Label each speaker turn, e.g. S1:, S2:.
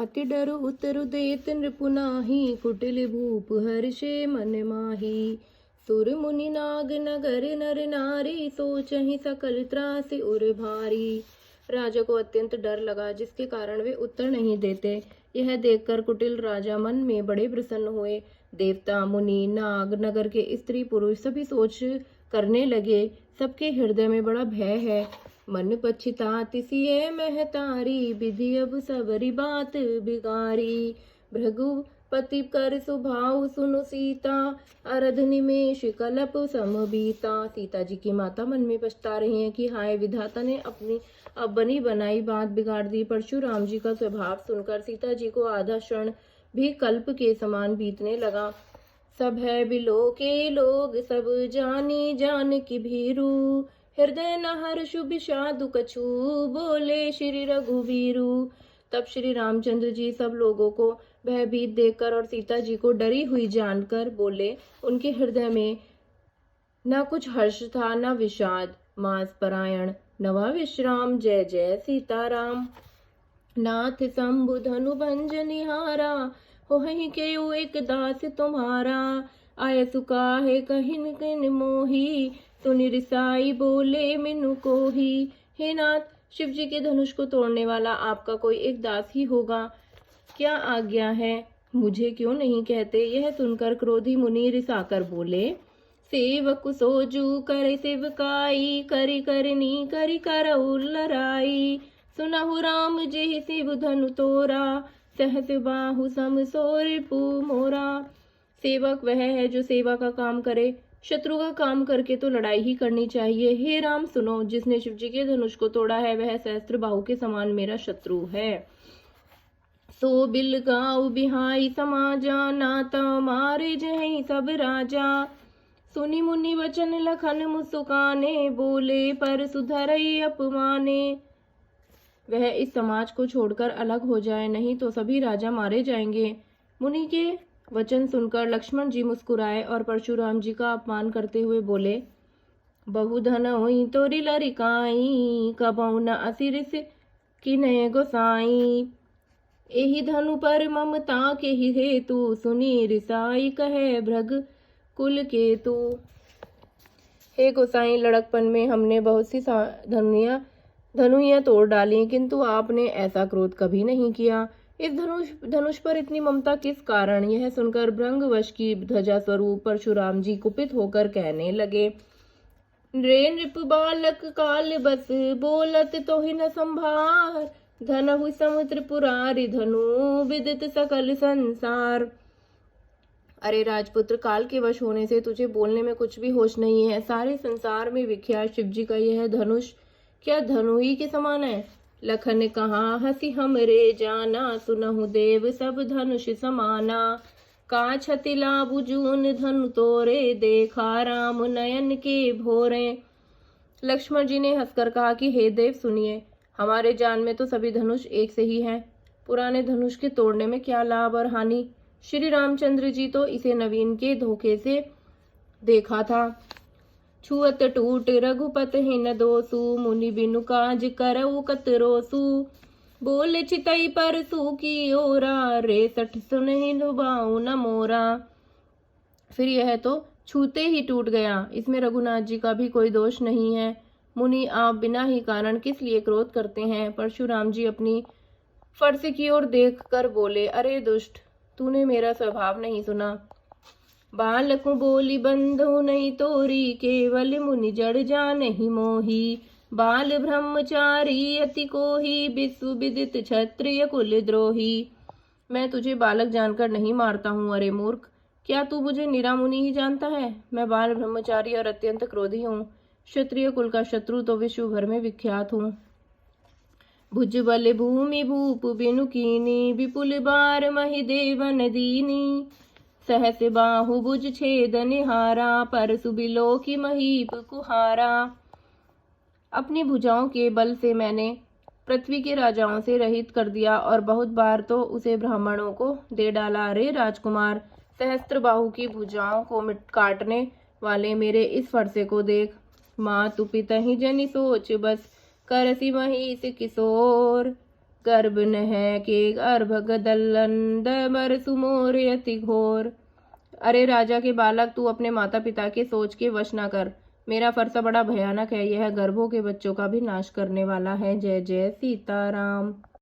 S1: अति डर उतर देत नृपुनाही, कुटिल भूप हर्षे मन माही। सुर मुनि नाग नगर नर नारी, सोचहि सकल त्रासि उर भारी। राजा को अत्यंत डर लगा, जिसके कारण वे उत्तर नहीं देते। यह देखकर कुटिल राजा मन में बड़े प्रसन्न हुए। देवता, मुनि, नाग, नगर के स्त्री पुरुष सभी सोच करने लगे, सबके हृदय में बड़ा भय है। मन पछितात सिय महतारी, विधि अब सबरी बात बिगारी। भृगुपति कर सुभाव सुनु सीता, अरध निमेष कलप समबीता। सीता जी की माता मन में पछता रही हैं कि हाय, विधाता ने अपनी अब बनी बनाई बात बिगाड़ दी। परशुराम जी का स्वभाव सुनकर सीता जी को आधा क्षण भी कल्प के समान बीतने लगा। सब है बिलो के लोग सब जानी, जान की भीरू। हृदय न हर्षु विषादु कछु, बोले श्री रघुवीरू। तब श्री रामचंद्र जी सब लोगों को भयभीत देखकर और सीता जी को डरी हुई जानकर बोले। उनके हृदय में न कुछ हर्ष था न विषाद। मास परायण नवा विश्राम, जय जय सीताराम। नाथ शंभु धनु भंज निहारा, होहि केउ एक दास तुम्हारा। आय सुकाहे कहिन किन मोही, सुनि रिसाई बोले मिनु कोही। हे नाथ, शिव जी के धनुष को तोड़ने वाला आपका कोई एक दास ही होगा, क्या आज्ञा है, मुझे क्यों नहीं कहते। यह सुनकर क्रोधी मुनि रिसाकर बोले। सेवक सोजू करे सेवकाई, करी करनी करी करऊ लराई। सुनहु राम जेहि शिव धनु तोरा, सहस बाहु सम सोर पू मोरा। सेवक वह है जो सेवा का काम करे, शत्रु का काम करके तो लड़ाई ही करनी चाहिए। हे राम सुनो, जिसने शिव जी के धनुष को तोड़ा है वह सहस्त्र बाहु के समान मेरा शत्रु है। सो बिल गाऊ बिहाई समाजा, नाता मारे जहि सब राजा। सुनि मुनि वचन लखन मुसुकाने, बोले पर सुधरई अपमाने। वह इस समाज को छोड़कर अलग हो जाए, नहीं तो सभी राजा मारे जाएंगे। मुनि के वचन सुनकर लक्ष्मण जी मुस्कुराए और परशुराम जी का अपमान करते हुए बोले। बहुधन हुई तोरी लरिकाई, कबहु न असिरिस किन्हे गोसाई। एहि धनु पर ममता के ही हेतु, सुनी रिसाई कहे भृग कुल केतु। हे गोसाई, लड़कपन में हमने बहुत सी धनुइयां तोड़ डाली, किंतु आपने ऐसा क्रोध कभी नहीं किया। इस धनुष पर इतनी ममता किस कारण। यह सुनकर भृंगवश की ध्वजा स्वरूप परशुराम जी कुपित होकर कहने लगे। रे नृप बालक काल बस, बोलत तो ही न संभार। धनहु समुद्र पुरारी, धनु विदित सकल संसार। अरे राजपुत्र, काल के वश होने से तुझे बोलने में कुछ भी होश नहीं है। सारे संसार में विख्यात शिव जी का यह धनुष क्या धनु ही के समान है। लखन ने कहा, हसी हमरे जाना, सुनहु देव सब धनुष समाना। का छति लाबु जून धनु तोरे, देखा राम नयन के भोरे। लक्ष्मण जी ने हंसकर कहा कि हे देव सुनिए, हमारे जान में तो सभी धनुष एक से ही हैं। पुराने धनुष के तोड़ने में क्या लाभ और हानि। श्री रामचंद्र जी तो इसे नवीन के धोखे से देखा था। छुअत टूट रघुपत हिन दोसु, मुनि बिनु काज करऊ कतरोसु। बोले चितई पर सू की ओरा, रे सठ सुनहि लुभाऊ न मोरा। फिर यह तो छूते ही टूट गया, इसमें रघुनाथ जी का भी कोई दोष नहीं है। मुनि, आप बिना ही कारण किस लिए क्रोध करते हैं। परशुराम जी अपनी फरसे की ओर देख कर बोले। अरे दुष्ट, तूने मेरा स्वभाव नहीं सुना। बालक बोली बंधु नहीं तोरी, केवल मुनि जड़ जानहि मोही। बाल ब्रह्मचारी अति कोही, विश्व विदित क्षत्रिय कुल द्रोही। मैं तुझे बालक जानकर नहीं मारता हूँ। अरे मूर्ख, क्या तू मुझे निरा मुनि ही जानता है। मैं बाल ब्रह्मचारी और अत्यंत क्रोधी हूँ। क्षत्रिय कुल का शत्रु तो विश्व भर में विख्यात हूँ। भुज बल भूमि भूप बिनु कीनी, विपुल बार महि देवन दीनी। सहस बाहु भुज छेद निहारा, पर सुबिलो की महीप कुहारा। अपनी भुजाओं के बल से मैंने पृथ्वी के राजाओं से रहित कर दिया और बहुत बार तो उसे ब्राह्मणों को दे डाला। रे राजकुमार, सहस्त्र बाहु की भुजाओं को काटने वाले मेरे इस फरसे को देख। माँ तु पिता ही जनि सोच बस, करसी महिष किशोर। गर्भ न है के गर्भ दल्लन बर सुमोर यति घोर। अरे राजा के बालक, तू अपने माता पिता के सोच के वश न कर। मेरा फरसा बड़ा भयानक है, यह गर्भों के बच्चों का भी नाश करने वाला है। जय जय सीताराम।